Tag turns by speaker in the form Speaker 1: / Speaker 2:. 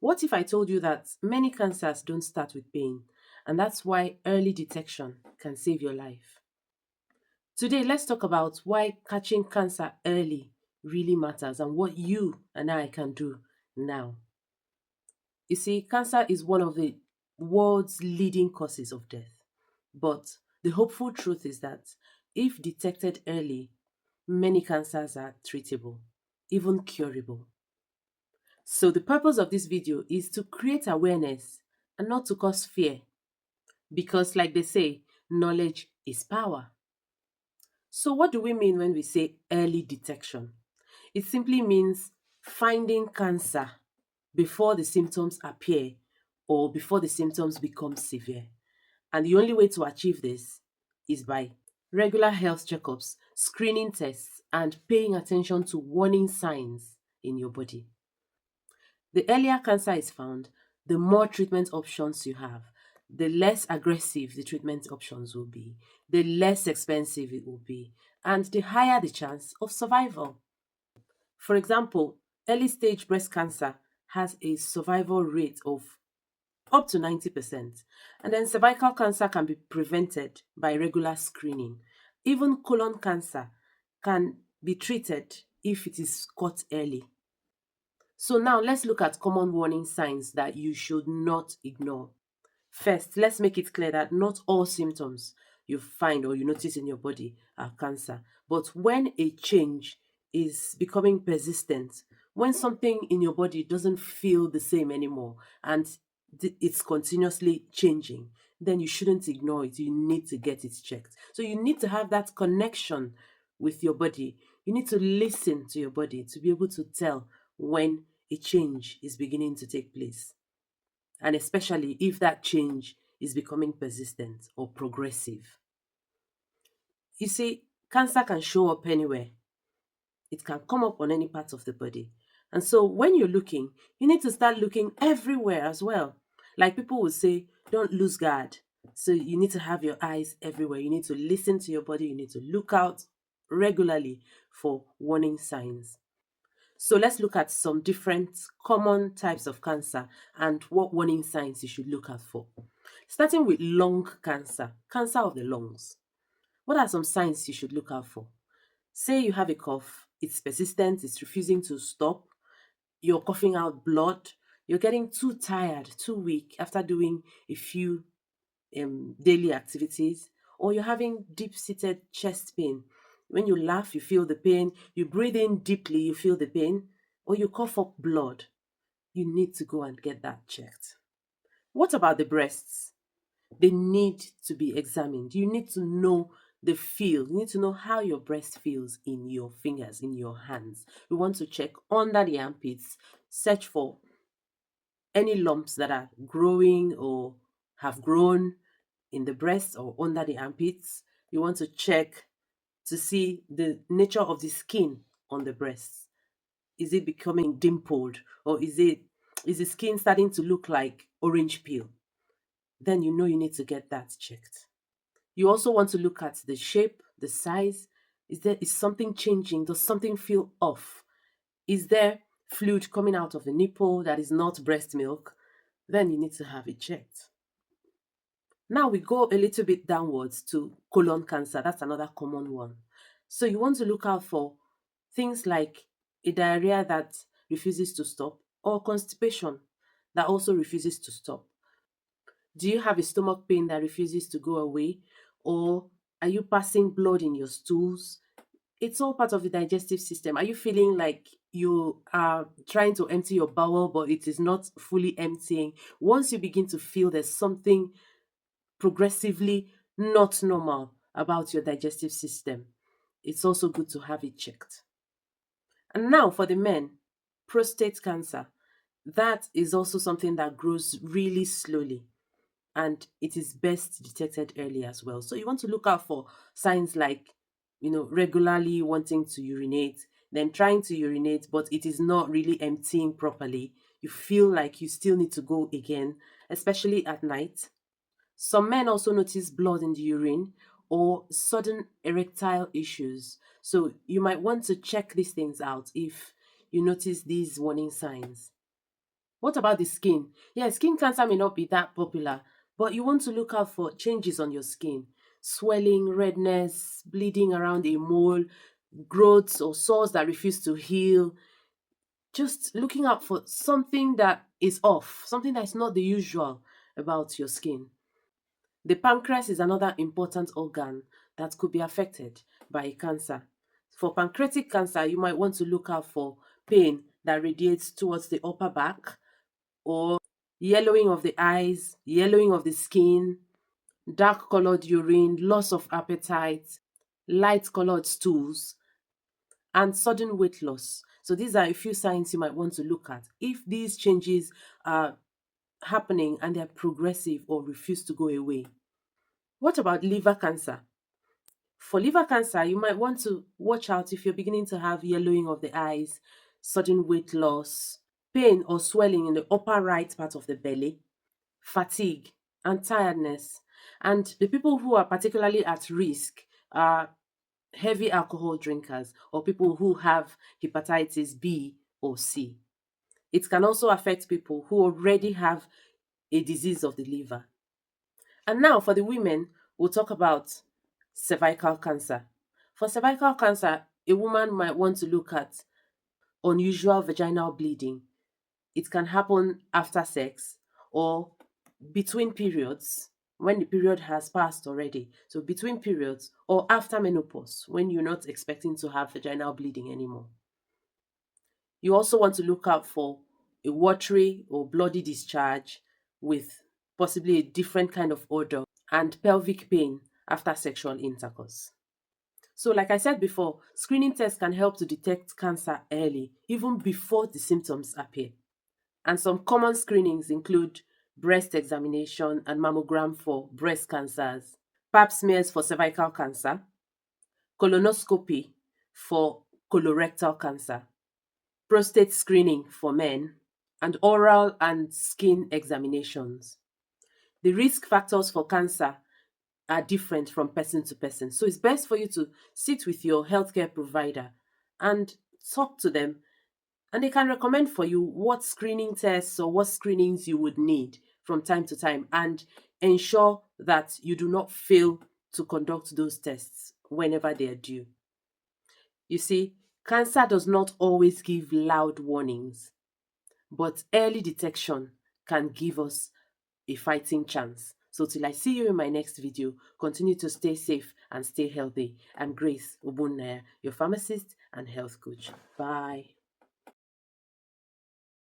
Speaker 1: What if I told you that many cancers don't start with pain, and that's why early detection can save your life? Today, let's talk about why catching cancer early really matters and what you and I can do now. You see, cancer is one of the world's leading causes of death. But the hopeful truth is that if detected early, many cancers are treatable, even curable. So, the purpose of this video is to create awareness and not to cause fear. Because, like they say, knowledge is power. So, what do we mean when we say early detection? It simply means finding cancer before the symptoms appear or before the symptoms become severe. And the only way to achieve this is by regular health checkups, screening tests, and paying attention to warning signs in your body. The earlier cancer is found, the more treatment options you have, the less aggressive the treatment options will be, the less expensive it will be, and the higher the chance of survival. For example, early stage breast cancer has a survival rate of up to 90%. And then cervical cancer can be prevented by regular screening. Even colon cancer can be treated if it is caught early. So now let's look at common warning signs that you should not ignore. First, let's make it clear that not all symptoms you find or you notice in your body are cancer. But when a change is becoming persistent, when something in your body doesn't feel the same anymore and it's continuously changing, then you shouldn't ignore it. You need to get it checked. So you need to have that connection with your body. You need to listen to your body to be able to tell when a change is beginning to take place, and especially if that change is becoming persistent or progressive. You see, cancer can show up anywhere, it can come up on any part of the body. And so when you're looking, you need to start looking everywhere as well. Like people would say, don't lose guard. So you need to have your eyes everywhere. You need to listen to your body. You need to look out regularly for warning signs. So let's look at some different common types of cancer and what warning signs you should look out for. Starting with lung cancer, cancer of the lungs. What are some signs you should look out for? Say you have a cough, it's persistent, it's refusing to stop, you're coughing out blood, you're getting too tired, too weak after doing a few daily activities, or you're having deep seated chest pain. When you laugh, you feel the pain, you breathe in deeply, you feel the pain, or you cough up blood. You need to go and get that checked. What about the breasts? They need to be examined. You need to know the feel. You need to know how your breast feels in your fingers, in your hands. We want to check under the armpits, search for any lumps that are growing or have grown in the breast or under the armpits. You want to check to see the nature of the skin on the breasts. Is it becoming dimpled, or is the skin starting to look like orange peel? Then you know you need to get that checked. You also want to look at the shape, the size. Is something changing? Does something feel off? Is there fluid coming out of the nipple that is not breast milk? Then you need to have it checked. Now we go a little bit downwards to colon cancer. That's another common one. So you want to look out for things like a diarrhea that refuses to stop or constipation that also refuses to stop. Do you have a stomach pain that refuses to go away? Or are you passing blood in your stools? It's all part of the digestive system. Are you feeling like you are trying to empty your bowel, but it is not fully emptying? Once you begin to feel there's something progressively not normal about your digestive system, it's also good to have it checked. And now for the men, prostate cancer. That is also something that grows really slowly and it is best detected early as well. So you want to look out for signs like, regularly wanting to urinate, then trying to urinate, but it is not really emptying properly. You feel like you still need to go again, especially at night. Some men also notice blood in the urine or sudden erectile issues. So you might want to check these things out if you notice these warning signs. What about the skin? Yeah, skin cancer may not be that popular, but you want to look out for changes on your skin: swelling, redness, bleeding around a mole, growths or sores that refuse to heal. Just looking out for something that is off, something that's not the usual about your skin. The pancreas is another important organ that could be affected by a cancer. For pancreatic cancer, you might want to look out for pain that radiates towards the upper back, or yellowing of the eyes, yellowing of the skin, dark colored urine, loss of appetite, light colored stools, and sudden weight loss. So these are a few signs you might want to look at. If these changes are happening and they're progressive or refuse to go away. What about liver cancer? For liver cancer, you might want to watch out if you're beginning to have yellowing of the eyes, sudden weight loss, pain or swelling in the upper right part of the belly, fatigue, and tiredness. And the people who are particularly at risk are heavy alcohol drinkers or people who have hepatitis B or C. It can also affect people who already have a disease of the liver. And now for the women, we'll talk about cervical cancer. For cervical cancer, a woman might want to look at unusual vaginal bleeding. It can happen after sex or between periods, when the period has passed already. So between periods or after menopause, when you're not expecting to have vaginal bleeding anymore. You also want to look out for a watery or bloody discharge with possibly a different kind of odor, and pelvic pain after sexual intercourse. So, like I said before, screening tests can help to detect cancer early, even before the symptoms appear. And some common screenings include breast examination and mammogram for breast cancers, pap smears for cervical cancer, colonoscopy for colorectal cancer, prostate screening for men, and oral and skin examinations. The risk factors for cancer are different from person to person. So it's best for you to sit with your healthcare provider and talk to them, and they can recommend for you what screening tests or what screenings you would need from time to time, and ensure that you do not fail to conduct those tests whenever they are due. You see, cancer does not always give loud warnings, but early detection can give us a fighting chance. So till I see you in my next video, continue to stay safe and stay healthy. I'm Grace Obunnaya, your pharmacist and health coach. Bye.